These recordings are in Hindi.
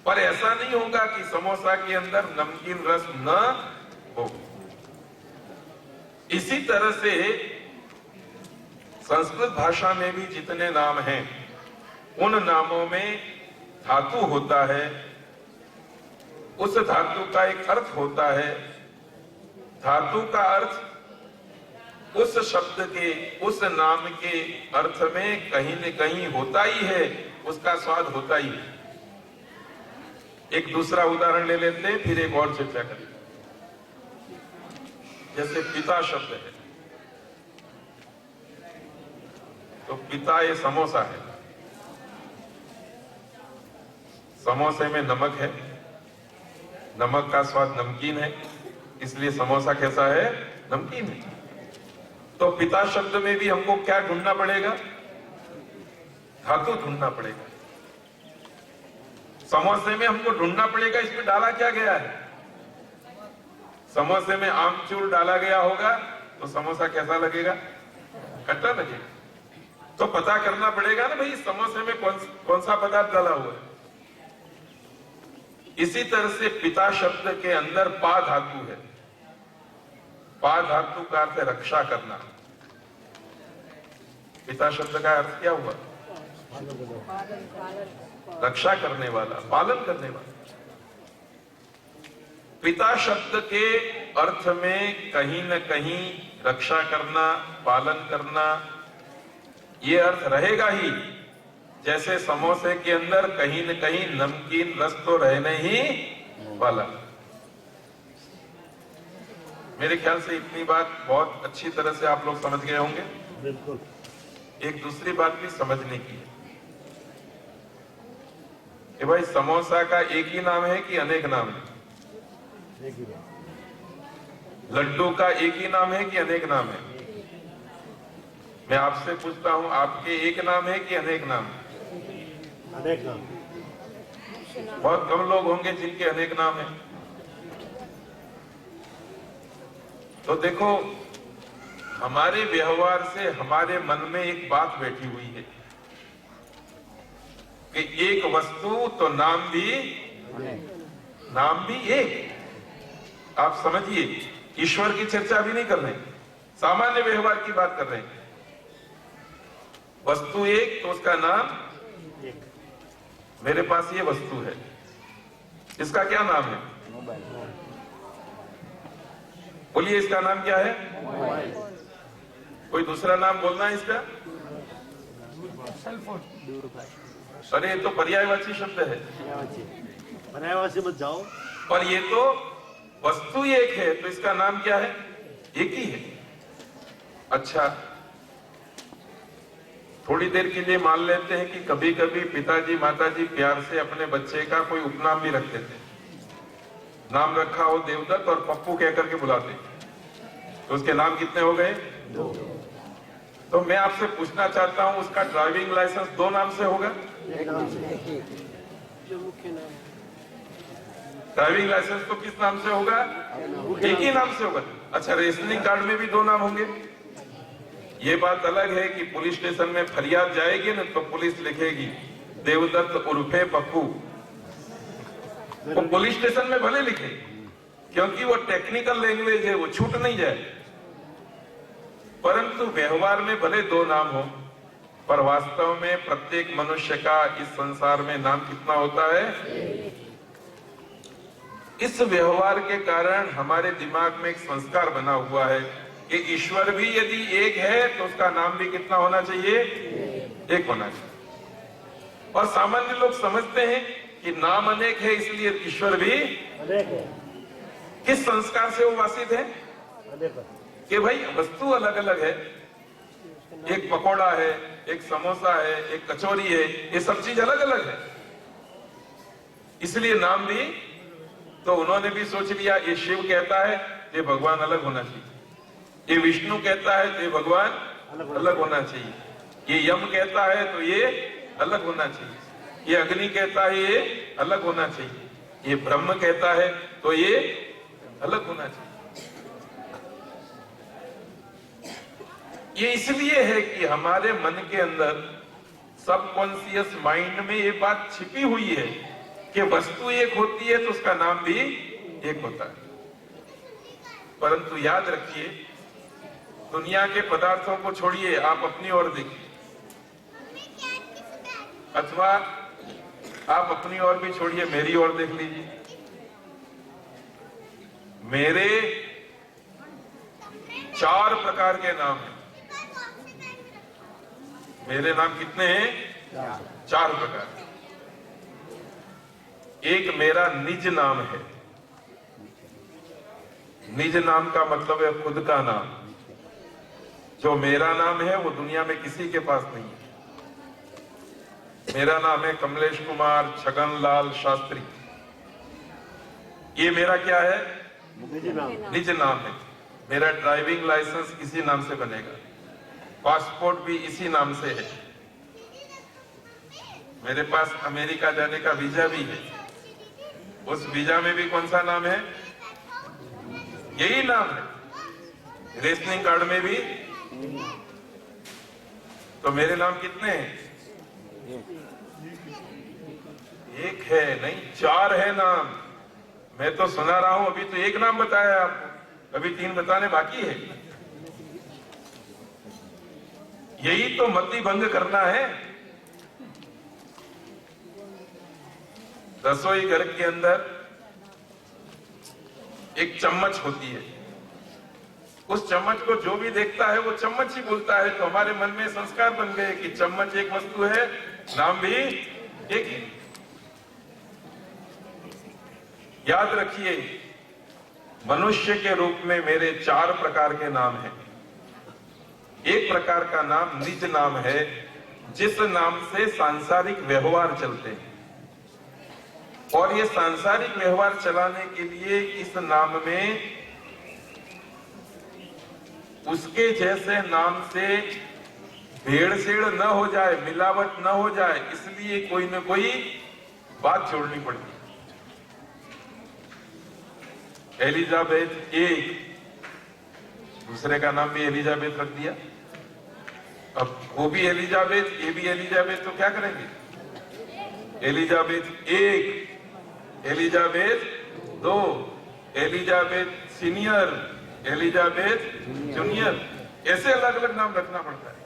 पर ऐसा नहीं होगा कि समोसा के अंदर नमकीन रस न हो। इसी तरह से संस्कृत भाषा में भी जितने नाम हैं उन नामों में धातु होता है, उस धातु का एक अर्थ होता है। धातु का अर्थ उस शब्द के, उस नाम के अर्थ में कहीं न कहीं होता ही है, उसका स्वाद होता ही है। एक दूसरा उदाहरण ले लेते हैं, फिर एक और चर्चा करेंगे। जैसे पिता शब्द है, तो पिता ये समोसा है, समोसे में नमक है, नमक का स्वाद नमकीन है, इसलिए समोसा कैसा है? नमकीन है। तो पिता शब्द में भी हमको क्या ढूंढना पड़ेगा? धातु ढूंढना पड़ेगा। समोसे में हमको ढूंढना पड़ेगा इसमें डाला क्या गया है। समोसे में आमचूर डाला गया होगा तो समोसा कैसा लगेगा? खट्टा लगेगा। तो पता करना पड़ेगा ना भाई समोसे में कौन सा पदार्थ डाला हुआ है। इसी तरह से पिता शब्द के अंदर पा धातु है। पा धातु का अर्थ है रक्षा करना। पिता शब्द का अर्थ क्या हुआ? रक्षा करने वाला, पालन करने वाला। पिता शब्द के अर्थ में कहीं न कहीं रक्षा करना, पालन करना, ये अर्थ रहेगा ही। जैसे समोसे के अंदर कहीं न कहीं नमकीन रस तो रहने ही वाला। मेरे ख्याल से इतनी बात बहुत अच्छी तरह से आप लोग समझ गए होंगे। बिल्कुल। एक दूसरी बात भी समझने की है कि भाई समोसा का एक ही नाम है कि अनेक नाम है? एक ही बात। लड्डू का एक ही नाम है कि अनेक नाम है? मैं आपसे पूछता हूं, आपके एक नाम है कि अनेक नाम है? अनेक नाम। बहुत कम लोग होंगे जिनके अनेक नाम है। तो देखो, हमारे व्यवहार से हमारे मन में एक बात बैठी हुई है कि एक वस्तु तो नाम भी एक। आप समझिए, ईश्वर की चर्चा भी नहीं कर रहे, सामान्य व्यवहार की बात कर रहे हैं। वस्तु एक तो उसका नाम एक। मेरे पास ये वस्तु है, इसका क्या नाम है? बोलिए, इसका नाम क्या है? कोई दूसरा नाम बोलना है इसका? अरे ये तो पर्यायवाची शब्द है। पर्यायवाची मत जाओ। और ये तो वस्तु एक है, तो इसका नाम क्या है? एक ही है। अच्छा, थोड़ी देर के लिए मान लेते हैं कि कभी कभी पिताजी माताजी प्यार से अपने बच्चे का कोई उपनाम भी रखते थे। नाम रखा हो देवदत्त और पप्पू कहकर के बुलाते, तो उसके नाम कितने हो गए? 2। तो मैं आपसे पूछना चाहता हूं, उसका ड्राइविंग लाइसेंस 2 नाम से होगा? एक नाम से। ड्राइविंग लाइसेंस तो किस नाम से होगा? एक ही नाम से होगा। अच्छा, रेशनिंग कार्ड में भी 2 नाम होंगे। ये बात अलग है कि पुलिस स्टेशन में फरियाद जाएगी ना तो पुलिस लिखेगी देवदत्त उर्फे पप्पू। वो पुलिस स्टेशन में भले लिखे, क्योंकि वो टेक्निकल लैंग्वेज है, वो छूट नहीं जाए। परंतु व्यवहार में भले 2 नाम हो, पर वास्तव में प्रत्येक मनुष्य का इस संसार में नाम कितना होता है? इस व्यवहार के कारण हमारे दिमाग में एक संस्कार बना हुआ है कि ईश्वर भी यदि एक है तो उसका नाम भी कितना होना चाहिए? एक होना चाहिए। और सामान्य लोग समझते हैं कि नाम अनेक है इसलिए ईश्वर भी अनेक है। किस संस्कार से वो वासित है? अनेक। कि भाई वस्तु अलग अलग है, एक पकोड़ा है, एक समोसा है, एक कचौरी है, ये सब चीज अलग अलग है, इसलिए नाम भी। तो उन्होंने भी सोच लिया, ये शिव कहता है ये भगवान अलग होना चाहिए, ये विष्णु कहता है तो ये भगवान अलग होना चाहिए, ये यम कहता है तो ये अलग होना चाहिए, ये अग्नि कहता है ये अलग होना चाहिए, ये ब्रह्म कहता है तो ये अलग होना चाहिए। ये इसलिए है कि हमारे मन के अंदर सबकॉन्शियस माइंड में ये बात छिपी हुई है कि वस्तु एक होती है तो उसका नाम भी एक होता है। परंतु याद रखिए, दुनिया के पदार्थों को छोड़िए, आप अपनी ओर देखिए, अथवा आप अपनी ओर भी छोड़िए, मेरी ओर देख लीजिए। मेरे 4 प्रकार के नाम हैं। मेरे नाम कितने हैं? 4 प्रकार। एक मेरा निज नाम है। निज नाम का मतलब है खुद का नाम। जो मेरा नाम है वो दुनिया में किसी के पास नहीं है। मेरा नाम है कमलेश कुमार छगनलाल शास्त्री। ये मेरा क्या है? निज नाम है। मेरा ड्राइविंग लाइसेंस इसी नाम से बनेगा, पासपोर्ट भी इसी नाम से है, मेरे पास अमेरिका जाने का वीजा भी है। उस वीजा में भी कौन सा नाम है? यही नाम है। रेशनिंग कार्ड में भी। तो मेरे नाम कितने हैं? एक है नहीं, 4 है नाम। मैं तो सुना रहा हूं, अभी तो एक नाम बताया आपको, अभी 3 बताने बाकी है। यही तो मति भंग करना है। रसोई घर के अंदर एक चम्मच होती है, उस चम्मच को जो भी देखता है वो चम्मच ही बोलता है। तो हमारे मन में संस्कार बन गए कि चम्मच एक वस्तु है, नाम भी एक है। याद रखिए, मनुष्य के रूप में मेरे 4 प्रकार के नाम हैं। एक प्रकार का नाम निज नाम है, जिस नाम से सांसारिक व्यवहार चलते हैं, और ये सांसारिक व्यवहार चलाने के लिए इस नाम में उसके जैसे नाम से भेड़-सेड़ न हो जाए, मिलावट न हो जाए, इसलिए कोई न कोई बात छोड़नी पड़ती। एलिजाबेथ एक, दूसरे का नाम भी एलिजाबेथ रख दिया। अब वो भी एलिजाबेथ, ये भी एलिजाबेथ, तो क्या करेंगे? एलिजाबेथ एक, Elizabeth 2, Elizabeth senior, Elizabeth junior, ऐसे अलग अलग नाम रखना पड़ता है।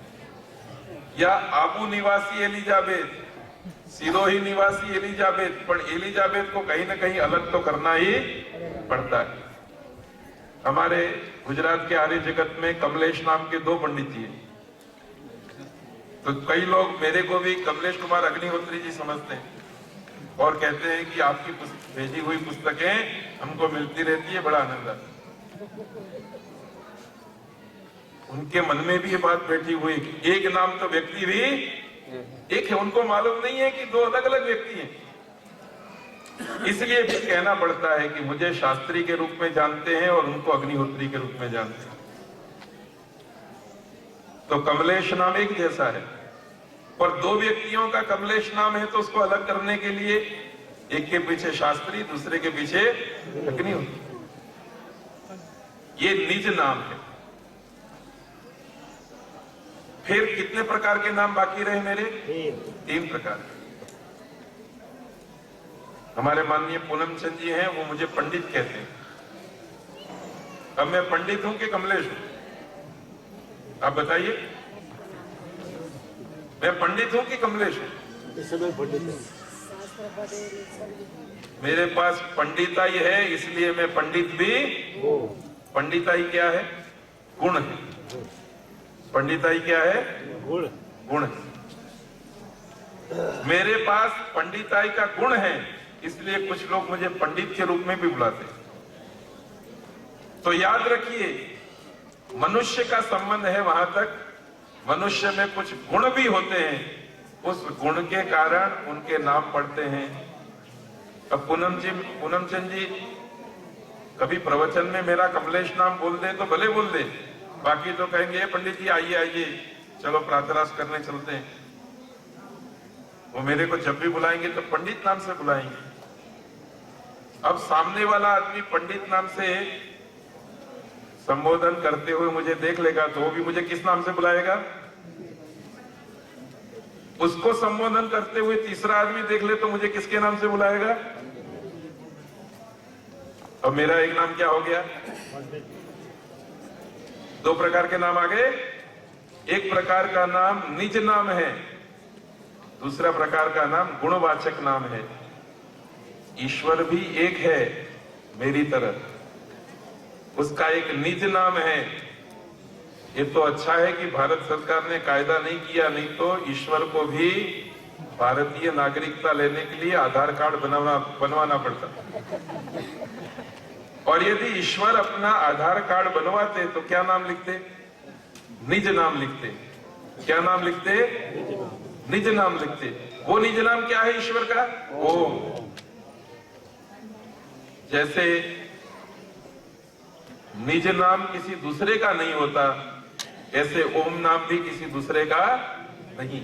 या आबू निवासी एलिजाबेथ, सिरोही निवासी एलिजाबेथ, पर एलिजाबेथ को कहीं ना कहीं अलग तो करना ही पड़ता है। हमारे गुजरात के आर्य जगत में कमलेश नाम के 2 पंडित जी हैं। तो कई लोग मेरे को भी कमलेश कुमार अग्निहोत्री जी समझते हैं और कहते हैं कि आपकी भेजी हुई पुस्तकें हमको मिलती रहती है, बड़ा आनंद आता है। उनके मन में भी ये बात बैठी हुई, एक नाम तो व्यक्ति भी एक है, उनको मालूम नहीं है कि 2 अलग अलग व्यक्ति हैं। इसलिए भी कहना पड़ता है कि मुझे शास्त्री के रूप में जानते हैं और उनको अग्निहोत्री के रूप में जानते हैं। तो कमलेश नाम एक जैसा है, पर 2 व्यक्तियों का कमलेश नाम है, तो उसको अलग करने के लिए एक के पीछे शास्त्री, दूसरे के पीछे अग्निहोत्री। ये निज नाम है। फिर कितने प्रकार के नाम बाकी रहे मेरे? 3 प्रकार। हमारे माननीय पूनम चंद जी हैं, वो मुझे पंडित कहते हैं। अब मैं पंडित हूं कि कमलेश हूं? आप बताइए, मैं पंडित हूं कि कमलेश हूं? इस समय पंडित है। मेरे पास पंडिताई है, इसलिए मैं पंडित भी। पंडिताई क्या है? गुण है। पंडिताई क्या है? गुण है। मेरे पास पंडिताई का गुण है, इसलिए कुछ लोग मुझे पंडित के रूप में भी बुलाते हैं। तो याद रखिए, मनुष्य का संबंध है वहां तक, मनुष्य में कुछ गुण भी होते हैं, उस गुण के कारण उनके नाम पड़ते हैं। अब पूनम चंद जी कभी प्रवचन में मेरा कमलेश नाम बोल दे तो भले बोल दे, बाकी तो कहेंगे पंडित जी आइए आइए, चलो प्रातराश करने चलते हैं। वो मेरे को जब भी बुलाएंगे तो पंडित नाम से बुलाएंगे। अब सामने वाला आदमी पंडित नाम से संबोधन करते हुए मुझे देख लेगा तो वो भी मुझे किस नाम से बुलाएगा? उसको संबोधन करते हुए तीसरा आदमी देख ले तो मुझे किसके नाम से बुलाएगा? और मेरा एक नाम क्या हो गया? दो प्रकार के नाम आ गए। एक प्रकार का नाम निज नाम है, दूसरा प्रकार का नाम गुणवाचक नाम है। ईश्वर भी एक है मेरी तरह, उसका एक निज नाम है। ये तो अच्छा है कि भारत सरकार ने कायदा नहीं किया, नहीं तो ईश्वर को भी भारतीय नागरिकता लेने के लिए आधार कार्ड बनवाना पड़ता। और यदि ईश्वर अपना आधार कार्ड बनवाते तो क्या नाम लिखते? निज नाम लिखते। क्या नाम लिखते? निज नाम लिखते। वो निज नाम क्या है ईश्वर का? ओम। जैसे निज नाम किसी दूसरे का नहीं होता, ऐसे ओम नाम भी किसी दूसरे का नहीं।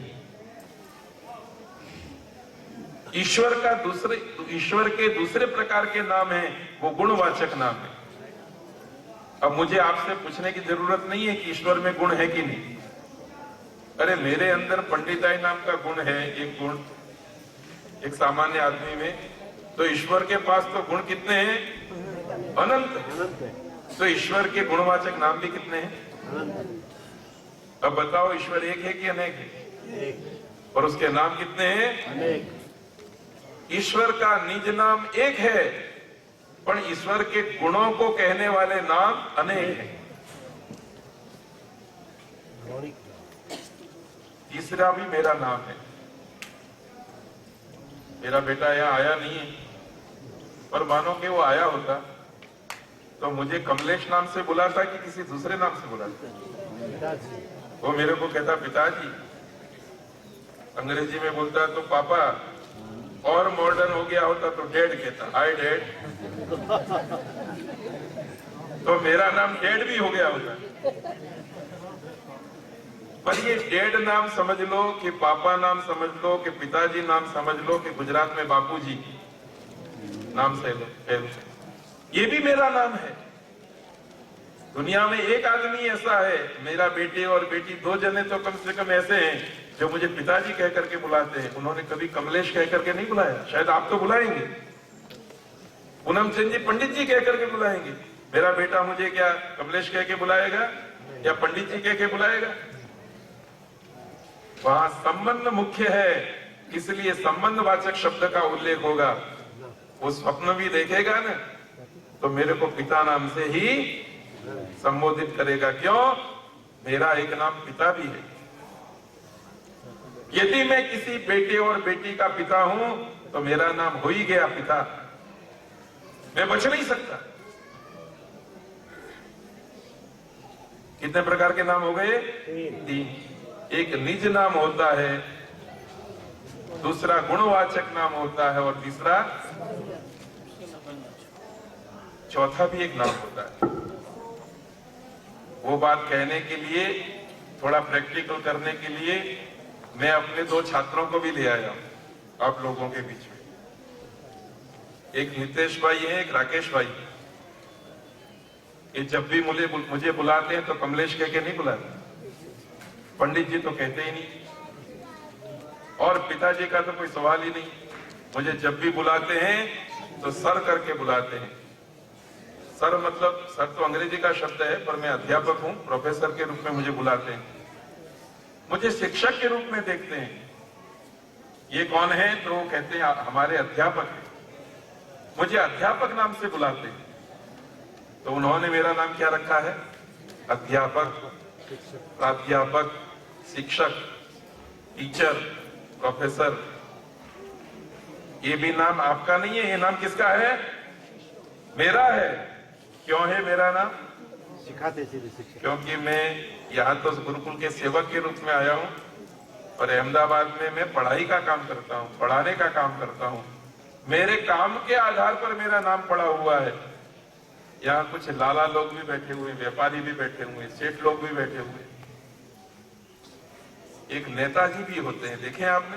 ईश्वर के दूसरे प्रकार के नाम हैं, वो गुणवाचक नाम है। अब मुझे आपसे पूछने की जरूरत नहीं है कि ईश्वर में गुण है कि नहीं। अरे मेरे अंदर पंडिताई नाम का गुण है, एक गुण एक सामान्य आदमी में, तो ईश्वर के पास तो गुण कितने हैं? अनंत। तो ईश्वर के गुणवाचक नाम भी कितने हैं? अब बताओ, ईश्वर एक है कि अनेक है? और उसके नाम कितने हैं? अनेक। ईश्वर का निज नाम एक है, पर ईश्वर के गुणों को कहने वाले नाम अनेक हैं। तीसरा भी मेरा नाम है। मेरा बेटा यहाँ आया नहीं है, पर मानो कि वो आया होता तो मुझे कमलेश नाम से बुलाता कि किसी दूसरे नाम से बुलाता? वो मेरे को कहता पिताजी, अंग्रेजी में बोलता तो पापा, और मॉडर्न हो गया होता तो डैड कहता, हाय डैड। तो मेरा नाम डैड भी हो गया होता। पर ये डैड नाम समझ लो कि पापा नाम समझ लो कि पिताजी नाम समझ लो कि गुजरात में बापूजी नाम से लो, ये भी मेरा नाम है। दुनिया में एक आदमी ऐसा है, मेरा बेटे और बेटी दो जने तो कम से कम ऐसे हैं जो मुझे पिताजी कह करके बुलाते हैं। उन्होंने कभी कमलेश कह करके नहीं बुलाया। शायद आप तो बुलाएंगे, पूनम चंद जी पंडित जी कह करके बुलाएंगे। मेरा बेटा मुझे क्या कमलेश कह के बुलाएगा या पंडित जी कह के बुलाएगा? वहां संबंध मुख्य है, इसलिए संबंधवाचक शब्द का उल्लेख होगा। वो स्वप्न भी देखेगा ना तो मेरे को पिता नाम से ही संबोधित करेगा। क्यों? मेरा एक नाम पिता भी है। यदि मैं किसी बेटे और बेटी का पिता हूं तो मेरा नाम हो ही गया पिता, मैं बच नहीं सकता। कितने प्रकार के नाम हो गए? तीन। एक निज नाम होता है, दूसरा गुणवाचक नाम होता है, और तीसरा चौथा भी एक नाम होता है। वो बात कहने के लिए, थोड़ा प्रैक्टिकल करने के लिए मैं अपने दो छात्रों को भी ले आया हूं आप लोगों के बीच में। एक नितेश भाई है, एक राकेश भाई। ये जब भी मुझे बुलाते हैं तो कमलेश कह के नहीं बुलाते, पंडित जी तो कहते ही नहीं, और पिताजी का तो कोई सवाल ही नहीं। मुझे जब भी बुलाते हैं तो सर करके बुलाते हैं। सर मतलब, सर तो अंग्रेजी का शब्द है, पर मैं अध्यापक हूं, प्रोफेसर के रूप में मुझे बुलाते हैं। मुझे शिक्षक के रूप में देखते हैं। ये कौन है? तो कहते हैं हमारे अध्यापक हैं। मुझे अध्यापक नाम से बुलाते हैं। तो उन्होंने मेरा नाम क्या रखा है? अध्यापक, प्राध्यापक, शिक्षक, टीचर, प्रोफेसर। ये भी नाम आपका नहीं है, ये नाम किसका है? मेरा है। क्यों है मेरा नाम? सिखाते सीधे शिक्षक। क्योंकि मैं यहाँ तो गुरुकुल के सेवक के रूप में आया हूँ, और अहमदाबाद में मैं पढ़ाई का काम करता हूँ, पढ़ाने का काम करता हूँ। मेरे काम के आधार पर मेरा नाम पड़ा हुआ है। यहाँ कुछ लाला लोग भी बैठे हुए, व्यापारी भी बैठे हुए, सेठ लोग भी बैठे हुए, एक नेताजी भी होते हैं, देखे आपने?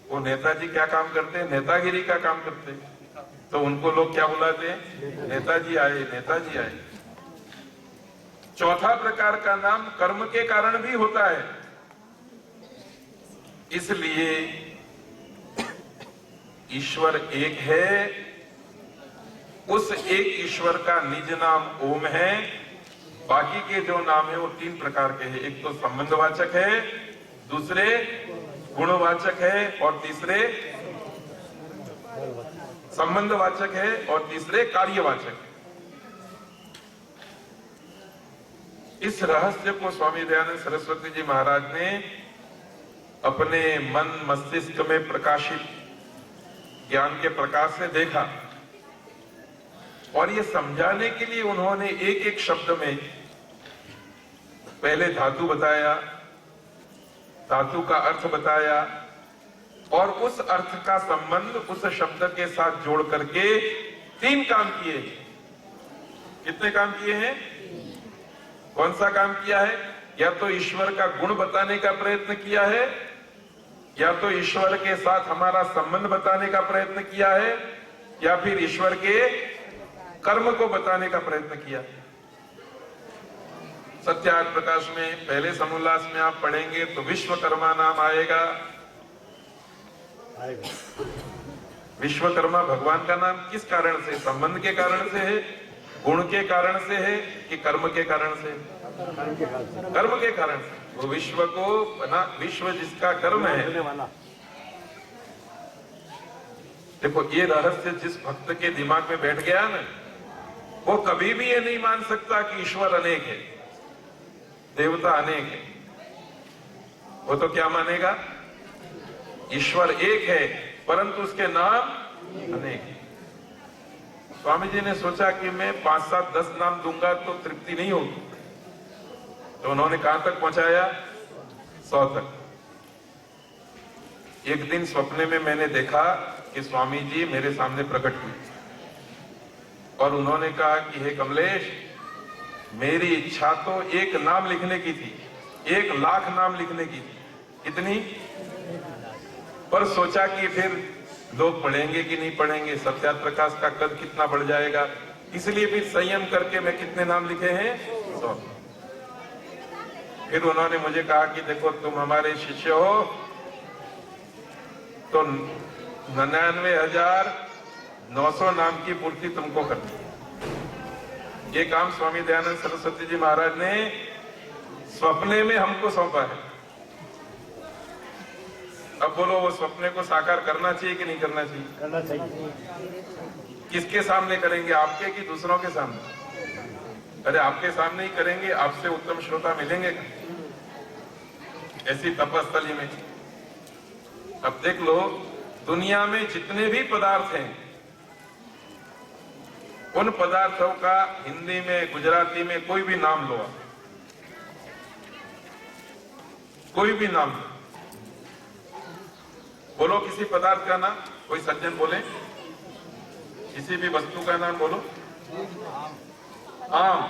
वो नेताजी क्या काम करते हैं? नेतागिरी का काम करते हैं। तो उनको लोग क्या बुलाते हैं? नेताजी आए, नेताजी आए। चौथा प्रकार का नाम कर्म के कारण भी होता है। इसलिए ईश्वर एक है, उस एक ईश्वर का निज नाम ओम है। बाकी के जो नाम है वो 3 प्रकार के हैं। एक तो संबंधवाचक है, दूसरे गुणवाचक है और तीसरे संबंधवाचक है और तीसरे कार्यवाचक है। इस रहस्य को स्वामी दयानंद सरस्वती जी महाराज ने अपने मन मस्तिष्क में प्रकाशित ज्ञान के प्रकाश से देखा और ये समझाने के लिए उन्होंने एक एक शब्द में पहले धातु बताया, धातु का अर्थ बताया और उस अर्थ का संबंध उस शब्द के साथ जोड़ करके 3 काम किए। कितने काम किए हैं? कौन सा काम किया है? या तो ईश्वर का गुण बताने का प्रयत्न किया है, या तो ईश्वर के साथ हमारा संबंध बताने का प्रयत्न किया है, या फिर ईश्वर के कर्म को बताने का प्रयत्न किया। सत्यार्थ प्रकाश में पहले समोल्लास में आप पढ़ेंगे तो विश्वकर्मा नाम आएगा। विश्वकर्मा भगवान का नाम किस कारण से? संबंध के कारण से है, गुण के कारण से है कि कर्म के कारण से? कर्म के कारण से। वो विश्व को बना, विश्व जिसका कर्म है। देखो ये रहस्य जिस भक्त के दिमाग में बैठ गया ना, वो कभी भी ये नहीं मान सकता कि ईश्वर अनेक है, देवता अनेक है। वो तो क्या मानेगा? ईश्वर एक है परंतु उसके नाम अनेक है। स्वामी जी ने सोचा कि मैं 5, 7, 10 नाम दूंगा तो तृप्ति नहीं होगी, तो उन्होंने कहां तक पहुंचाया? 100 तक। एक दिन सपने में मैंने देखा कि स्वामी जी मेरे सामने प्रकट हुए और उन्होंने कहा कि हे कमलेश, मेरी इच्छा तो एक नाम लिखने की थी, 1 लाख नाम लिखने की थी। कितनी? पर सोचा कि फिर लोग पढ़ेंगे कि नहीं पढ़ेंगे, सत्यार्थ प्रकाश का कद कितना बढ़ जाएगा, इसलिए फिर संयम करके मैं कितने नाम लिखे हैं? 100। फिर उन्होंने मुझे कहा कि देखो तुम हमारे शिष्य हो तो 99,900 नाम की पूर्ति तुमको करनी। ये काम स्वामी दयानंद सरस्वती जी महाराज ने स्वप्ने में हमको सौंपा है। अब बोलो वो सपने को साकार करना चाहिए कि नहीं करना चाहिए? करना चाहिए। किसके सामने करेंगे, आपके कि दूसरों के सामने? अरे आपके सामने ही करेंगे, आपसे उत्तम श्रोता मिलेंगे ऐसी तपस्थली में। अब देख लो दुनिया में जितने भी पदार्थ हैं उन पदार्थों का हिंदी में, गुजराती में कोई भी नाम लो, कोई भी नाम बोलो, किसी पदार्थ का नाम, कोई सज्जन बोले, किसी भी वस्तु का नाम बोलो। आम,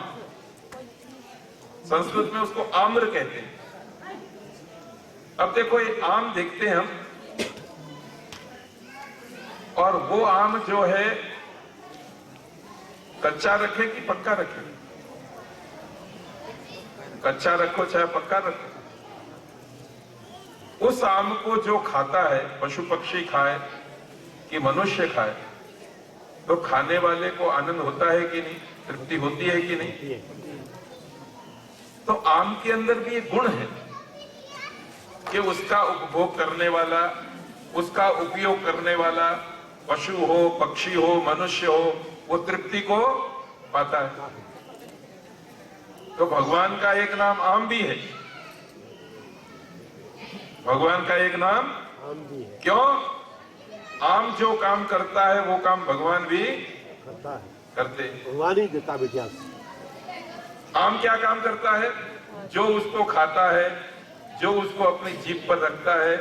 संस्कृत में उसको आम्र कहते हैं। अब देखो ये आम देखते हैं हम, और वो आम जो है कच्चा रखे कि पक्का रखे? कच्चा रखो चाहे पक्का रखो, उस आम को जो खाता है, पशु पक्षी खाए कि मनुष्य खाए, तो खाने वाले को आनंद होता है कि नहीं, तृप्ति होती है कि नहीं? तो आम के अंदर भी एक गुण है कि उसका उपभोग करने वाला, उसका उपयोग करने वाला पशु हो, पक्षी हो, मनुष्य हो, वो तृप्ति को पाता है। तो भगवान का एक नाम आम भी है, भगवान का एक नाम आम भी है। क्यों? आम जो काम करता है वो काम भगवान भी करता है, करते हैं। भगवान ही देता विज्ञान। आम क्या काम करता है? जो उसको खाता है, जो उसको अपनी जीभ पर रखता है,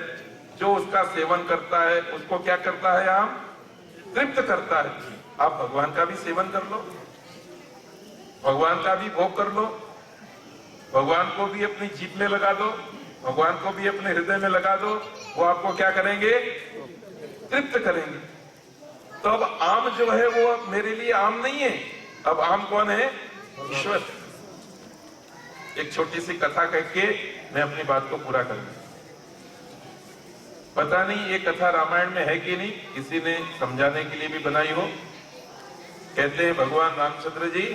जो उसका सेवन करता है, उसको क्या करता है? आम तृप्त करता है। आप भगवान का भी सेवन कर लो, भगवान का भी भोग कर लो, भगवान को भी अपनी जीभ में लगा दो, भगवान को भी अपने हृदय में लगा दो, वो आपको क्या करेंगे? तृप्त करेंगे। तो अब आम जो है वो मेरे लिए आम नहीं है, अब आम कौन है? ईश्वर। एक छोटी सी कथा कह के मैं अपनी बात को पूरा करूंगा। पता नहीं ये कथा रामायण में है कि नहीं, किसी ने समझाने के लिए भी बनाई हो। कहते हैं भगवान रामचंद्र जी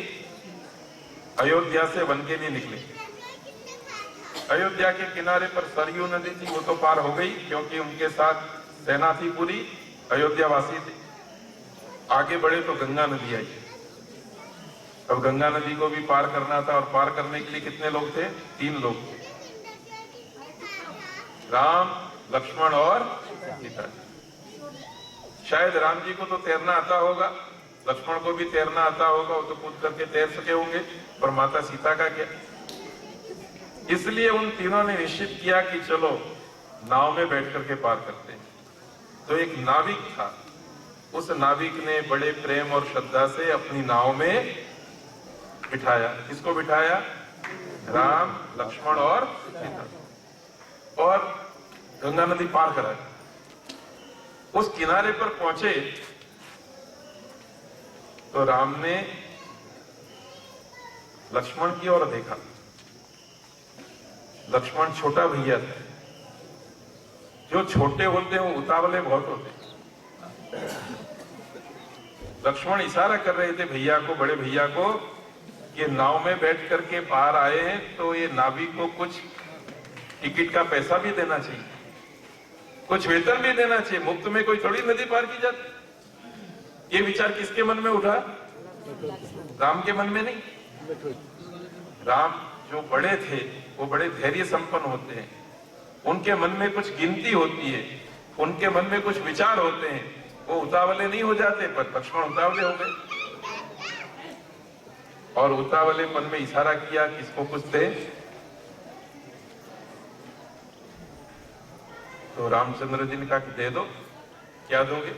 अयोध्या से वन के लिए निकले। अयोध्या के किनारे पर सरयू नदी थी, वो तो पार हो गई क्योंकि उनके साथ सेना थी पूरी, अयोध्या वासी थे। आगे बढ़े तो गंगा नदी आई। अब गंगा नदी को भी पार करना था और पार करने के लिए कितने लोग थे? 3 लोग थे, राम, लक्ष्मण और सीता जी। शायद राम जी को तो तैरना आता होगा, लक्ष्मण को भी तैरना आता होगा, वो तो कूद करके तैर सके होंगे, पर माता सीता का क्या? इसलिए उन तीनों ने निश्चित किया कि चलो नाव में बैठ करके पार करते हैं। तो एक नाविक था, उस नाविक ने बड़े प्रेम और श्रद्धा से अपनी नाव में बिठाया। किसको बिठाया? राम, लक्ष्मण और सीता, और गंगा नदी पार कराया। उस किनारे पर पहुंचे तो राम ने लक्ष्मण की ओर देखा। लक्ष्मण छोटा भैया था। जो छोटे होते हैं वो उतावले बहुत होते हैं। लक्ष्मण इशारा कर रहे थे भैया को, बड़े भैया को, कि नाव में बैठ करके पार आए हैं तो ये नाविक को कुछ टिकट का पैसा भी देना चाहिए, कुछ वेतन भी देना चाहिए, मुफ्त में कोई थोड़ी नदी पार की जाती। ये विचार किसके मन में उठा? राम के मन में नहीं। राम जो बड़े थे वो बड़े धैर्य संपन्न होते हैं, उनके मन में कुछ गिनती होती है, उनके मन में कुछ विचार होते हैं, वो उतावले नहीं हो जाते। पर लक्ष्मण उतावले हो गए और उतावलेपन में इशारा किया किसको कुछ दे। तो रामचंद्र जी ने कहा कि दे दो। क्या दोगे?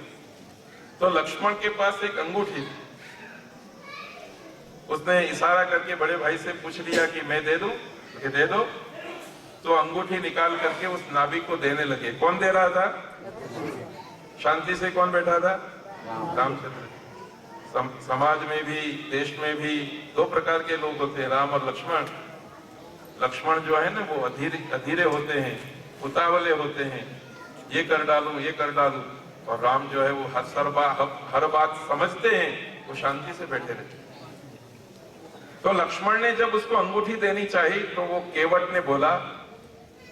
तो लक्ष्मण के पास एक अंगूठी थी। उसने इशारा करके बड़े भाई से पूछ लिया कि मैं दे दूं? कि दे दो। तो अंगूठी निकाल करके उस नाविक को देने लगे। कौन दे रहा था? शांति से कौन बैठा था? रामचंद्र। समाज में भी, देश में भी 2 प्रकार के लोग होते हैं, राम और लक्ष्मण। लक्ष्मण जो है ना वो अधीरे होते हैं, उतावले होते हैं, ये कर डालूं, ये कर डालूं। और राम जो है वो हर बात समझते हैं, वो शांति से बैठे रहते हैं। तो लक्ष्मण ने जब उसको अंगूठी देनी चाहिए तो वो केवट ने बोला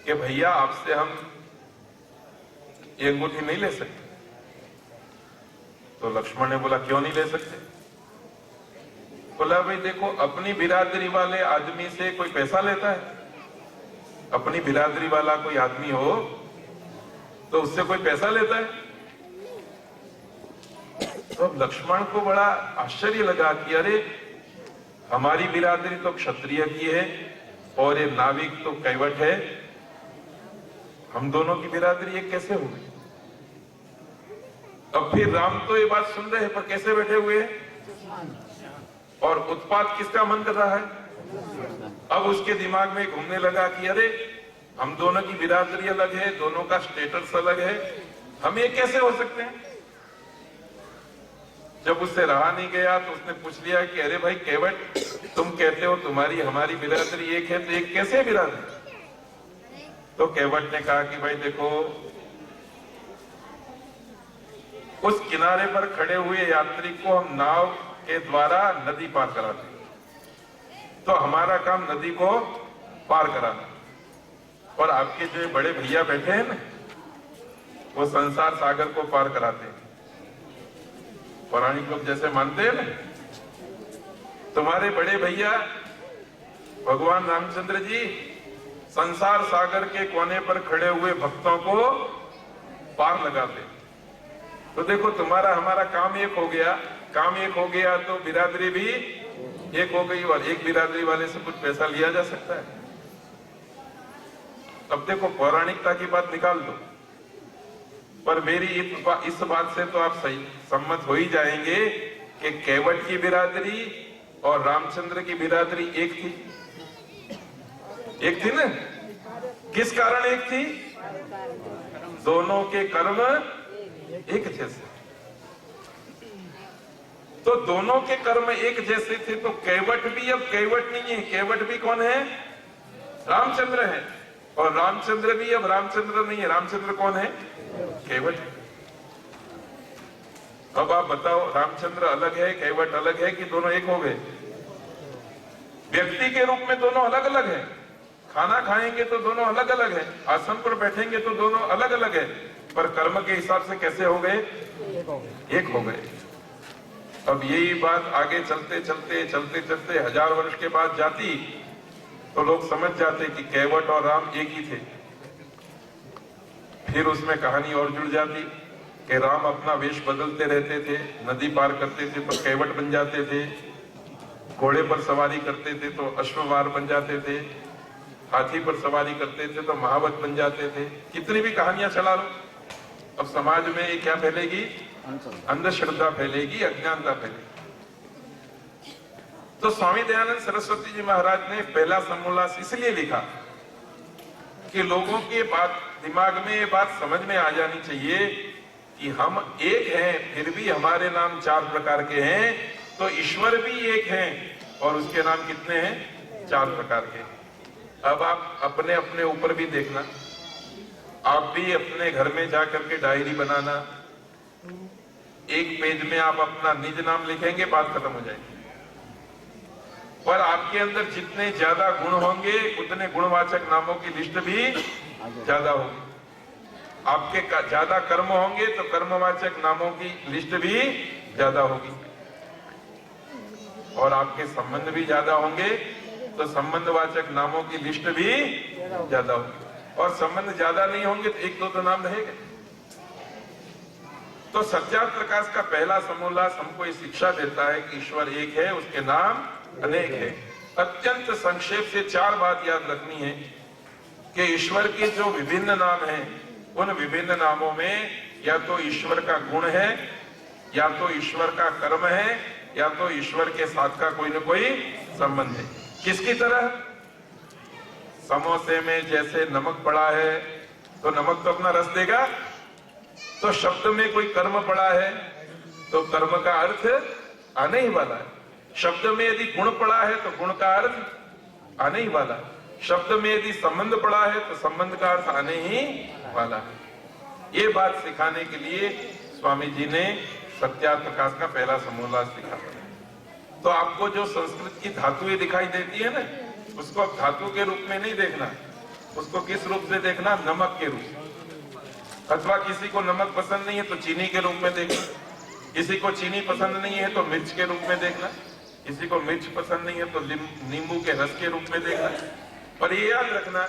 कि भैया आपसे हम ये अंगूठी नहीं ले सकते। तो लक्ष्मण ने बोला क्यों नहीं ले सकते? बोला भाई देखो, अपनी बिरादरी वाले आदमी से कोई पैसा लेता है? अपनी बिरादरी वाला कोई आदमी हो तो उससे कोई पैसा लेता है? तो लक्ष्मण को बड़ा आश्चर्य लगा कि अरे हमारी बिरादरी तो क्षत्रिय की है और ये नाविक तो कैवट है, हम दोनों की बिरादरी एक कैसे हो गई? अब फिर राम तो ये बात सुन रहे हैं पर कैसे बैठे हुए हैं? और उत्पात किसका मन कर रहा है? अब उसके दिमाग में घूमने लगा कि अरे हम दोनों की बिरादरी अलग है, दोनों का स्टेटस अलग है, हम ये कैसे हो सकते हैं? जब उससे रहा नहीं गया तो उसने पूछ लिया कि अरे भाई केवट, तुम कहते हो तुम्हारी हमारी बिरादरी एक है, तो एक कैसे बिरादरी? तो केवट ने कहा कि भाई देखो, उस किनारे पर खड़े हुए यात्री को हम नाव के द्वारा नदी पार कराते हैं, तो हमारा काम नदी को पार कराना। और आपके जो बड़े भैया बैठे हैं ना, वो संसार सागर को पार कराते हैं। पौराणिक लोग जैसे मानते हैं ना, तुम्हारे बड़े भैया भगवान रामचंद्र जी संसार सागर के कोने पर खड़े हुए भक्तों को पार लगाते। तो देखो तुम्हारा हमारा काम एक हो गया, काम एक हो गया तो बिरादरी भी एक हो गई, और एक बिरादरी वाले से कुछ पैसा लिया जा सकता है? अब देखो पौराणिकता की बात निकाल दो, पर मेरी इस बात से तो आप सही सम्मत हो ही जाएंगे कि केवट की बिरादरी और रामचंद्र की बिरादरी एक थी। एक थी ना? किस कारण एक थी? दोनों के कर्म एक जैसे। तो दोनों के कर्म एक जैसे थे तो केवट भी अब केवट नहीं है। केवट भी कौन है? रामचंद्र है। और रामचंद्र भी अब रामचंद्र नहीं है। रामचंद्र कौन है? कैवट। अब आप बताओ, रामचंद्र अलग है, कैवट अलग है कि दोनों एक हो गए? व्यक्ति के रूप में दोनों अलग अलग है। खाना खाएंगे तो दोनों अलग अलग है, आसन पर बैठेंगे तो दोनों अलग अलग है, पर कर्म के हिसाब से कैसे हो गए? एक हो गए। अब यही बात आगे चलते चलते 1000 वर्ष के बाद जाती तो लोग समझ जाते कि कैवट और राम एक ही थे। फिर उसमें कहानी और जुड़ जाती कि राम अपना वेश बदलते रहते थे, नदी पार करते थे तो कैवट बन जाते थे, घोड़े पर सवारी करते थे तो अश्ववार बन जाते थे, हाथी पर सवारी करते थे तो महावत बन जाते थे। कितनी भी कहानियां चला लो, अब समाज में ये क्या फैलेगी? अंधश्रद्धा फैलेगी, अज्ञानता फैलेगी। तो स्वामी दयानंद सरस्वती जी महाराज ने पहला समोल्लास इसलिए लिखा कि लोगों के बात दिमाग में ये बात समझ में आ जानी चाहिए कि हम एक हैं, फिर भी हमारे नाम 4 प्रकार के हैं, तो ईश्वर भी एक हैं और उसके नाम कितने हैं? 4 प्रकार के। अब आप अपने अपने ऊपर भी देखना, आप भी अपने घर में जाकर के डायरी बनाना, एक पेज में आप अपना निज नाम लिखेंगे, बात खत्म हो जाएगी। पर आपके अंदर जितने ज्यादा गुण होंगे उतने गुणवाचक नामों की लिस्ट भी ज्यादा होगी। आपके ज्यादा कर्म होंगे तो कर्मवाचक नामों की लिस्ट भी ज्यादा होगी, और आपके संबंध भी ज्यादा होंगे तो संबंधवाचक नामों की लिस्ट भी ज्यादा होगी, और संबंध ज्यादा नहीं होंगे तो 1-2 तो नाम रहेंगे। तो सत्यार्थ प्रकाश का पहला समोल्लास हमको ये शिक्षा देता है कि ईश्वर एक है, उसके नाम अनेक है। अत्यंत संक्षेप से 4 बात याद रखनी है कि ईश्वर के जो विभिन्न नाम हैं, उन विभिन्न नामों में या तो ईश्वर का गुण है, या तो ईश्वर का कर्म है, या तो ईश्वर के साथ का कोई न कोई संबंध है। किसकी तरह? समोसे में जैसे नमक पड़ा है तो नमक तो अपना रस देगा, तो शब्द में कोई कर्म पड़ा है तो कर्म का अर्थ आने ही वाला है। शब्द में यदि गुण पड़ा है तो गुण का अर्थ आने ही वाला है। शब्द में यदि संबंध पड़ा है तो संबंध का अर्थ आने ही वाला है। ये बात सिखाने के लिए स्वामी जी ने सत्यार्थ प्रकाश का पहला समोल्लास लिखा। तो आपको जो संस्कृत की धातुएं दिखाई देती है ना, उसको अब धातु के रूप में नहीं देखना, उसको किस रूप से देखना? नमक के रूप। अथवा किसी को नमक पसंद नहीं है तो चीनी के रूप में देखना, किसी को चीनी पसंद नहीं है तो मिर्च के रूप में देखना, किसी को मिर्च पसंद नहीं है तो नींबू के रस के रूप में देखना। पर ये याद रखना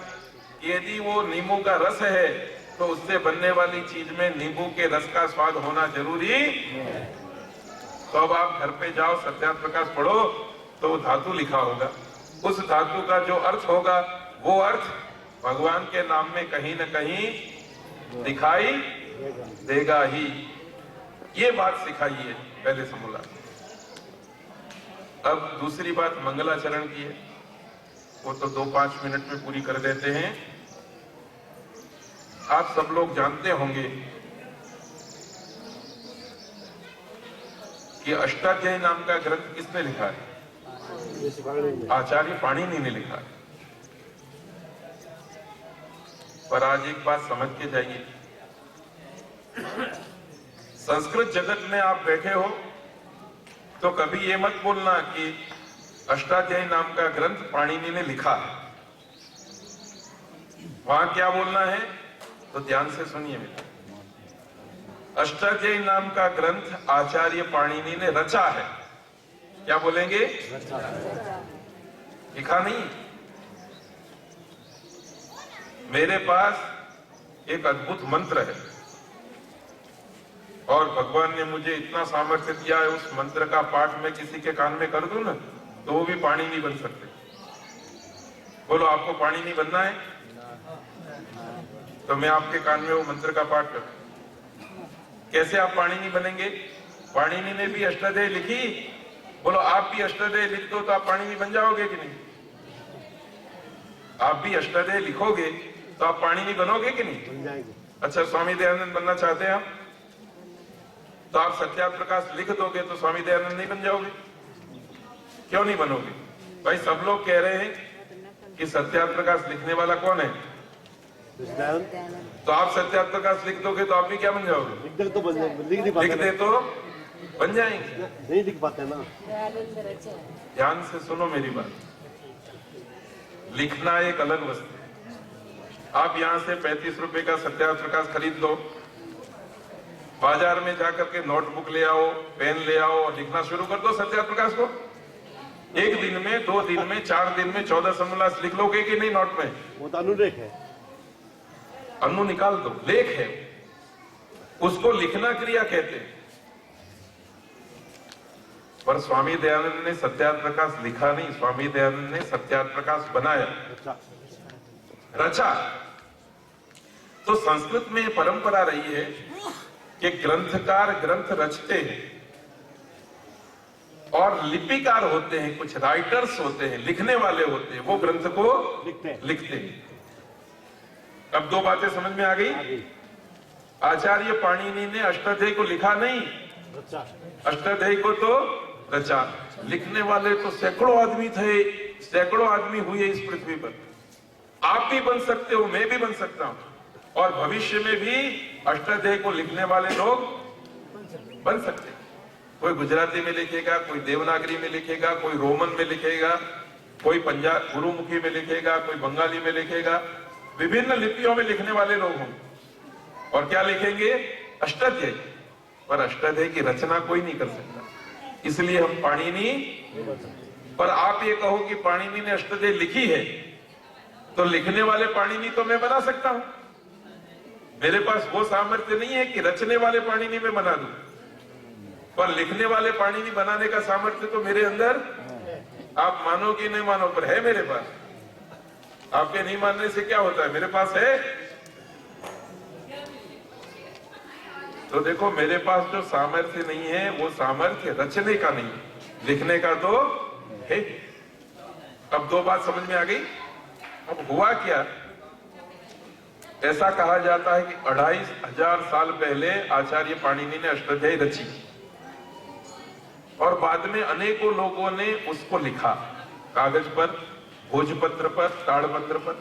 कि यदि वो नींबू का रस है तो उससे बनने वाली चीज में नींबू के रस का स्वाद होना जरूरी। तो अब आप घर पे जाओ, सत्यार्थ प्रकाश पढ़ो तो वो धातु लिखा होगा, उस धातु का जो अर्थ होगा वो अर्थ भगवान के नाम में कहीं न कहीं दिखाई देगा ही। ये बात सिखाई है पहले समोल्लास। अब दूसरी बात मंगलाचरण की है, वो तो 2-5 मिनट में पूरी कर देते हैं। आप सब लोग जानते होंगे कि अष्टाध्यायी नाम का ग्रंथ किसने लिखा है? आचार्य पाणिनि ने लिखा है। पर आज एक बात समझ के जाइए, संस्कृत जगत में आप बैठे हो तो कभी ये मत बोलना कि अष्टाध्यायी नाम का ग्रंथ पाणिनि ने लिखा है। वहां क्या बोलना है तो ध्यान से सुनिए बेटा। अष्टाध्यायी नाम का ग्रंथ आचार्य पाणिनि ने रचा है। क्या बोलेंगे? लिखा नहीं। मेरे पास एक अद्भुत मंत्र है और भगवान ने मुझे इतना सामर्थ्य दिया है, उस मंत्र का पाठ मैं किसी के कान में कर दूं ना तो वो भी पाणिनि बन सकते। बोलो, आपको पाणिनि बनना है तो मैं आपके कान में वो मंत्र का पाठ करूं। कैसे आप पाणिनि बनेंगे? पाणिनि ने भी अष्टाध्यायी लिखी। बोलो, आप भी अष्टाध्यायी लिख दो तो आप पाणिनि बन जाओगे कि नहीं? आप भी अष्टाध्यायी लिखोगे तो आप पाणिनि बनोगे कि नहीं? बन जाएगी। अच्छा, स्वामी दयानंद बनना चाहते हैं आप, तो आप सत्यार्थ प्रकाश लिख दोगे तो स्वामी दयानंद नहीं बन जाओगे? क्यों नहीं बनोगे? भाई सब लोग कह रहे हैं कि सत्यार्थ प्रकाश लिखने वाला कौन है? दयानंद तो आप सत्यार्थ प्रकाश लिख दोगे तो आप भी क्या बन जाओगे? लिख दे तो बन जाए, लिख नहीं लिख पाते दे ना। तो बन जाएंगे। नहीं लिख पाते ना। ध्यान से सुनो मेरी बात। लिखना एक अलग वस्तु है। आप यहां से 35 रुपए का सत्यार्थ प्रकाश खरीद लो, बाजार में जाकर के नोटबुक ले आओ, पेन ले आओ और लिखना शुरू कर दो सत्यार्थ प्रकाश को। एक दिन में, 2 दिन में, 4 दिन में 14 समोल्लास लिख लोगे कि नहीं नोट में? वो तो अनुरेख है। अनु निकाल दो, लेख है, उसको लिखना क्रिया कहते हैं। पर स्वामी दयानंद ने सत्यार्थ प्रकाश लिखा नहीं, स्वामी दयानंद ने सत्यार्थ प्रकाश बनाया, अच्छा, रचा। तो संस्कृत में परंपरा रही है कि ग्रंथकार ग्रंथ रचते हैं और लिपिकार होते हैं, कुछ राइटर्स होते हैं, लिखने वाले होते हैं, वो ग्रंथ को लिखते हैं। अब 2 बातें समझ में आ गई। आगे आचार्य पाणिनि ने अष्टाध्यायी को लिखा नहीं, अच्छा, अष्टाध्यायी को तो रचा। लिखने वाले तो सैकड़ों आदमी थे, सैकड़ों आदमी हुए इस पृथ्वी पर। आप भी बन सकते हो, मैं भी बन सकता हूं, और भविष्य में भी अष्टाध्यायी को लिखने वाले लोग बन सकते हैं। कोई गुजराती में लिखेगा, कोई देवनागरी में लिखेगा, कोई रोमन में लिखेगा, कोई पंजाब गुरुमुखी में लिखेगा, कोई बंगाली में लिखेगा, विभिन्न लिपियों में लिखने वाले लोग होंगे। और क्या लिखेंगे? अष्टाध्यायी। पर अष्टाध्यायी की रचना कोई नहीं कर सकता, इसलिए हम पाणिनि। पर आप ये कहो कि पाणिनि ने अष्टाध्यायी लिखी है, तो लिखने वाले पाणिनि तो मैं बना सकता हूं। मेरे पास वो सामर्थ्य नहीं है कि रचने वाले पाणिनि में बना दूं, पर लिखने वाले पाणिनि बनाने का सामर्थ्य तो मेरे अंदर, आप मानो कि नहीं मानो, पर है मेरे पास। आपके नहीं मानने से क्या होता है? मेरे पास है। तो देखो, मेरे पास जो सामर्थ्य नहीं है वो सामर्थ्य रचने का नहीं, लिखने का तो है। अब 2 बात समझ में आ गई। अब हुआ क्या? ऐसा कहा जाता है कि 2500 साल पहले आचार्य पाणिनि ने अष्टाध्यायी रची और बाद में अनेकों लोगों ने उसको लिखा, कागज पर, भोजपत्र पर, ताड़पत्र पर।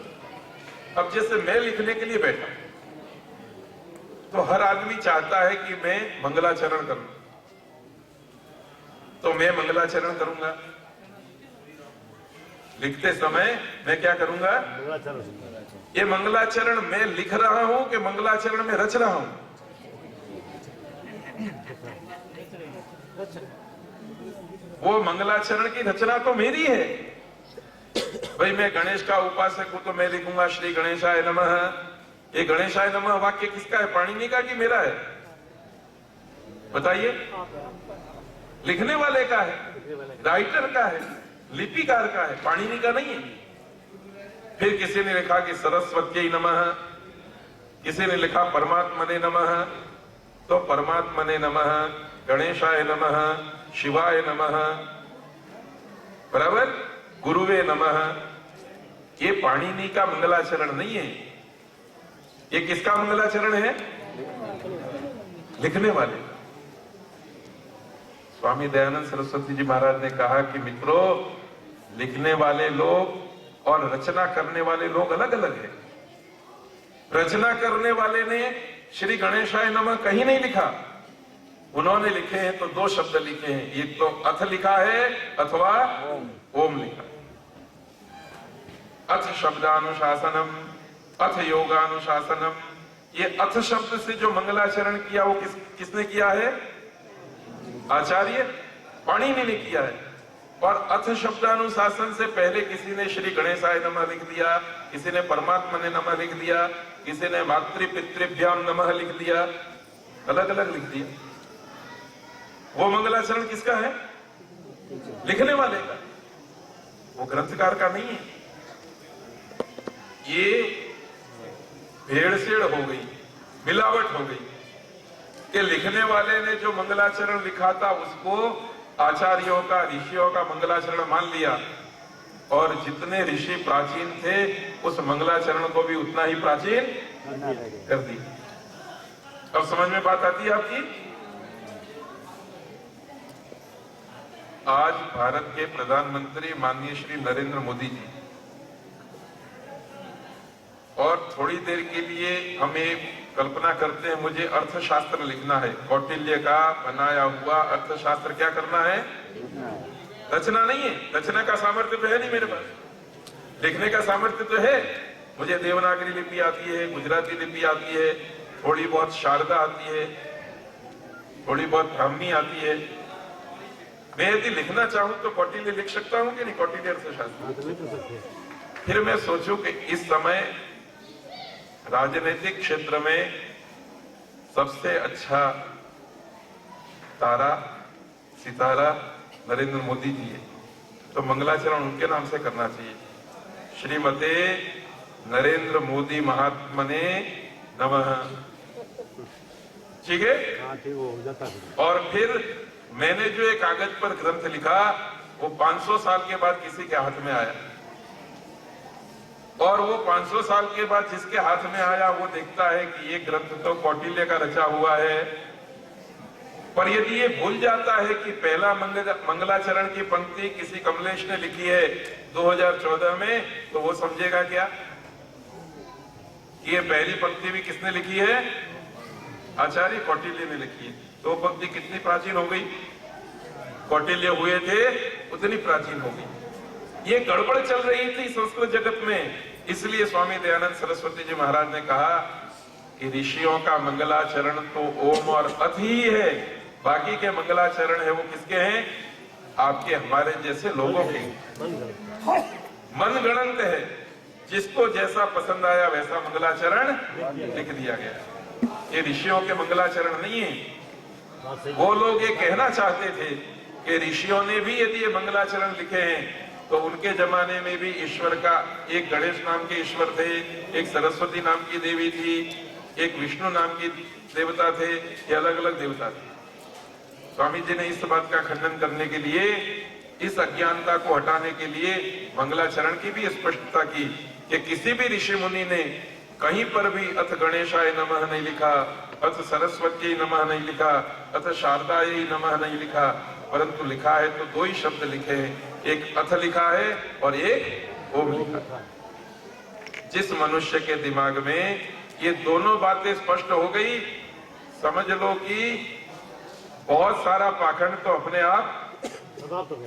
अब जैसे मैं लिखने के लिए बैठा तो हर आदमी चाहता है कि मैं मंगलाचरण करूं, तो मैं मंगलाचरण करूंगा। लिखते समय मैं क्या करूंगा? ये मंगलाचरण मैं लिख रहा हूं कि मंगलाचरण में रच रहा हूं? वो मंगलाचरण की रचना तो मेरी है। भाई मैं गणेश का उपासक हूं तो मैं लिखूंगा श्री गणेशाय नमः। ये गणेशाय नमः वाक्य किसका है? पाणिनि का कि मेरा है? बताइए। लिखने वाले का है, राइटर का है, लिपिकार का है, पाणिनि का नहीं है। फिर किसी ने लिखा कि सरस्वत्यै नमः, किसी ने लिखा परमात्मने नमः, तो परमात्मने नमः, गणेशाय नमः, शिवाय नमः, बराबर, गुरुवे नमः। ये पाणिनि का मंगलाचरण नहीं है। ये किसका मंगलाचरण है? लिखने वाले। स्वामी दयानंद सरस्वती जी महाराज ने कहा कि मित्रों, लिखने वाले लोग और रचना करने वाले लोग अलग अलग है। रचना करने वाले ने श्री गणेशाय नमः कहीं नहीं लिखा, उन्होंने लिखे हैं तो 2 शब्द लिखे हैं, एक तो अथ लिखा है अथवा ओम लिखा। अथ शब्दानुशासनम, अथ योगानुशासनम। ये अथ शब्द से जो मंगलाचरण किया वो किसने किया है? आचार्य पाणिनि ने किया है। और अथ शब्दानुशासन से पहले किसी ने श्री गणेशाय नमः लिख दिया, किसी ने परमात्मने नमः लिख दिया, किसी ने मातृपितृभ्याम नमः लिख दिया, अलग अलग लिख दिया। वो मंगलाचरण किसका है? लिखने वाले का, वो ग्रंथकार का नहीं है। ये भेड़सेड़ हो गई, मिलावट हो गई कि लिखने वाले ने जो मंगलाचरण लिखा था उसको आचार्यों का, ऋषियों का मंगलाचरण मान लिया, और जितने ऋषि प्राचीन थे उस मंगलाचरण को भी उतना ही प्राचीन कर दिया। अब समझ में बात आती है आपकी? आज भारत के प्रधानमंत्री माननीय श्री नरेंद्र मोदी जी और थोड़ी देर के लिए हम एक कल्पना करते हैं, मुझे अर्थशास्त्र लिखना है, कौटिल्य का बनाया हुआ अर्थशास्त्र क्या करना है, रचना नहीं है। रचना का सामर्थ्य तो है नहीं मेरे पास, लिखने का सामर्थ्य तो है। मुझे देवनागरी लिपि आती है, गुजराती लिपि आती है, थोड़ी बहुत शारदा आती है, थोड़ी बहुत ब्राह्मी आती है। मैं यदि लिखना चाहूं तो कौटिल्य लिख सकता हूं कि नहीं, कौटिल्य अर्थशास्त्र। फिर मैं सोचूं कि इस समय राजनीतिक क्षेत्र में सबसे अच्छा तारा सितारा नरेंद्र मोदी जी है, तो मंगलाचरण उनके नाम से करना चाहिए। श्रीमते नरेंद्र मोदी महात्मने नमः। ठीक है। हाँ ठीक हो जाता है। और फिर मैंने जो एक कागज पर ग्रंथ लिखा वो 500 साल के बाद किसी के हाथ में आया, और वो 500 साल के बाद जिसके हाथ में आया वो देखता है कि ये ग्रंथ तो कौटिल्य का रचा हुआ है। पर यदि ये भूल जाता है कि पहला मंगलाचरण की पंक्ति किसी कमलेश ने लिखी है 2014 में, तो वो समझेगा क्या कि ये पहली पंक्ति भी किसने लिखी है, आचार्य कौटिल्य ने लिखी है। तो पंक्ति कितनी प्राचीन हो गई, कौटिल्य हुए थे उतनी प्राचीन हो गई। ये गड़बड़ चल रही थी संस्कृत जगत में, इसलिए स्वामी दयानंद सरस्वती जी महाराज ने कहा कि ऋषियों का मंगलाचरण तो ओम और अथ ही है, बाकी के मंगलाचरण है वो किसके हैं, आपके हमारे जैसे लोगों के। मनगणंत है, जिसको जैसा पसंद आया वैसा मंगलाचरण लिख दिया गया। ये ऋषियों के मंगलाचरण नहीं है। वो लोग ये कहना चाहते थे कि ऋषियों ने भी यदि ये मंगलाचरण लिखे हैं तो उनके जमाने में भी ईश्वर का, एक गणेश नाम के ईश्वर थे, एक सरस्वती नाम की देवी थी, एक विष्णु नाम की देवता थे, ये अलग अलग देवता थे। स्वामी जी ने इस बात का खंडन करने के लिए, इस अज्ञानता को हटाने के लिए मंगलाचरण की भी स्पष्टता की कि किसी भी ऋषि मुनि ने कहीं पर भी अथ गणेशाय नमः नहीं लिखा, अथ सरस्वती नमः नहीं लिखा, अथ शारदाय नमः नहीं लिखा, परंतु लिखा है तो दो ही शब्द लिखे हैं, एक अथ लिखा है और एक ओम लिखा। जिस मनुष्य के दिमाग में ये दोनों बातें स्पष्ट हो गई, समझ लो कि बहुत सारा पाखंड तो अपने आप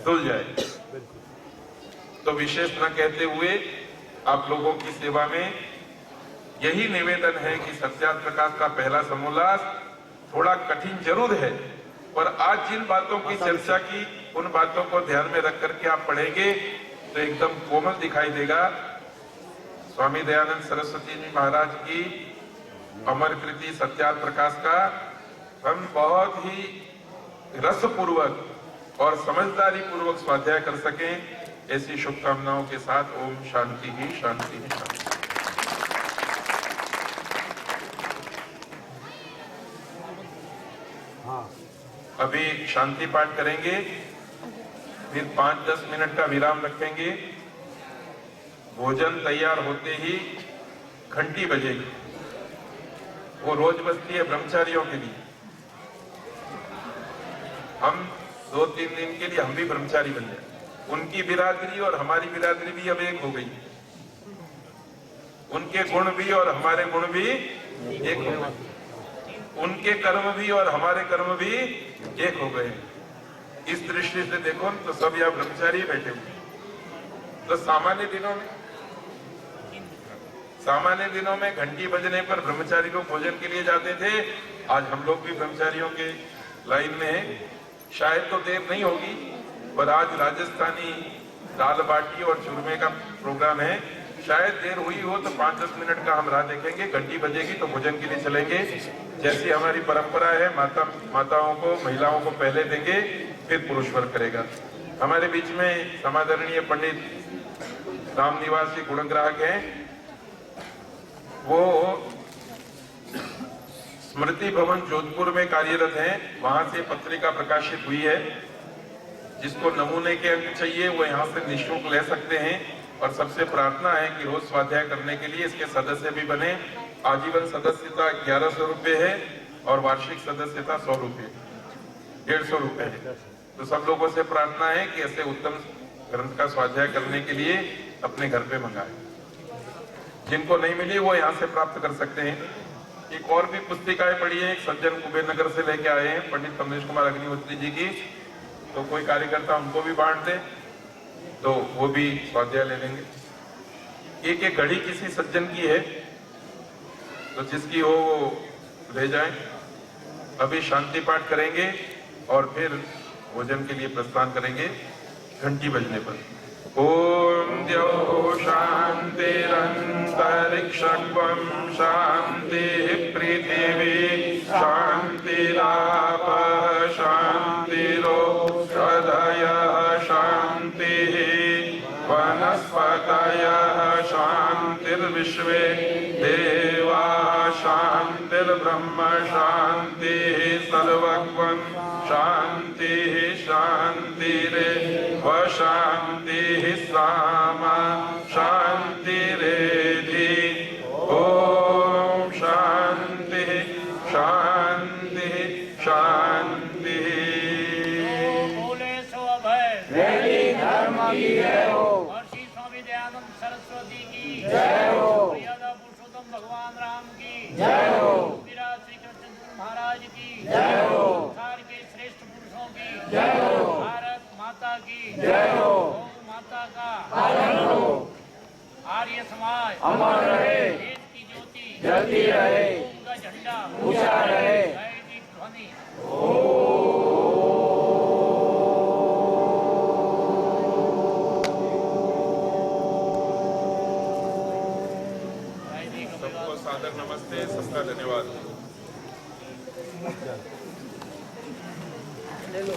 धुल जाए। तो विशेष न कहते हुए आप लोगों की सेवा में यही निवेदन है कि सत्यार्थ प्रकाश का पहला समोल्लास थोड़ा कठिन जरूर है, पर आज जिन बातों की चर्चा की उन बातों को ध्यान में रख करके आप पढ़ेंगे तो एकदम कोमल दिखाई देगा। स्वामी दयानंद सरस्वती जी महाराज की अमर कृति सत्यार्थ प्रकाश का हम बहुत ही रसपूर्वक और समझदारी पूर्वक स्वाध्याय कर सकें, ऐसी शुभकामनाओं के साथ ओम शांति ही शांति ही शांति। हाँ अभी शांति पाठ करेंगे, फिर 5-10 मिनट का विराम रखेंगे। भोजन तैयार होते ही घंटी बजेगी, वो रोज बजती है ब्रह्मचारियों के लिए। हम 2-3 दिन के लिए हम भी ब्रह्मचारी बन जाए, उनकी बिरादरी और हमारी बिरादरी भी अब एक हो गई, उनके गुण भी और हमारे गुण भी एक हो गए, उनके कर्म भी और हमारे कर्म भी एक हो गए। इस दृष्टि से देखो तो सब यहाँ ब्रह्मचारी बैठे हुए। तो सामान्य दिनों में घंटी बजने पर ब्रह्मचारी लोग भोजन के लिए जाते थे, आज हम लोग भी ब्रह्मचारियों के लाइन में हैं। शायद तो देर नहीं होगी, पर आज राजस्थानी दाल बाटी और चूरमे का प्रोग्राम है, शायद देर हुई हो तो 5-10 मिनट का हम राह देखेंगे। घंटी बजेगी तो भोजन के लिए चलेंगे। जैसी हमारी परंपरा है, माताओं को, महिलाओं को पहले देंगे, फिर पुरुष वर्ग करेगा। हमारे बीच में समादरणीय पंडित रामनिवास जी गुणग्राहक हैं, वो स्मृति भवन जोधपुर में कार्यरत हैं, वहां से पत्रिका प्रकाशित हुई है। जिसको नमूने के अंक चाहिए वो यहाँ से निःशुल्क ले सकते हैं। और सबसे प्रार्थना है कि रोज स्वाध्याय करने के लिए इसके सदस्य भी बने। आजीवन सदस्यता 1100 रुपये है और वार्षिक सदस्यता 100 रुपये, 150 रुपये है। तो सब लोगों से प्रार्थना है कि ऐसे उत्तम ग्रंथ का स्वाध्याय करने के लिए अपने घर पे मंगाएं। जिनको नहीं मिली वो यहाँ से प्राप्त कर सकते हैं। एक और भी पुस्तिकाएं पढ़ी है, एक सज्जन कुबेर नगर से लेके आए हैं पंडित कमलेश कुमार अग्निहोत्री जी की, तो कोई कार्यकर्ता उनको भी बांट दे तो वो भी स्वाध्याय ले लेंगे। एक एक घड़ी किसी सज्जन की है तो जिसकी हो वो ले जाए। अभी शांति पाठ करेंगे और फिर भोजन के लिए प्रस्थान करेंगे घंटी बजने पर। ओम द्यौः शान्तिरन्तरिक्षं शान्तिः पृथिवी शान्तिरापः शान्तिरोषधयः शान्तिः वनस्पतयः शान्तिर्विश्वे देवाः शान्तिर्ब्रह्म शान्तिः सर्वगं शान्तिः शान्तिरेव शान्तिः सामा शान्तिरेधि। ॐ शान्तिः शान्तिः शान्तिः। बोले सो अभय मेरी धर्म की जय हो, महर्षि स्वामी दयानंद सरस्वती की जय हो, मर्यादा पुरुषोत्तम भगवान राम की जय हो, विराट श्री कृष्ण महाराज की जय हो, संसार के श्रेष्ठ पुरुषों की जय हो, भारत माता की जय हो, गौ माता का पालन हो, आर्य समाज अमर रहे, देश की ज्योति जलती रहे, ओम का झंडा ऊंचा रहे। जय की ध्वनि। जय जी सबको कपिल। सादर नमस्ते, सबका धन्यवाद। ले लो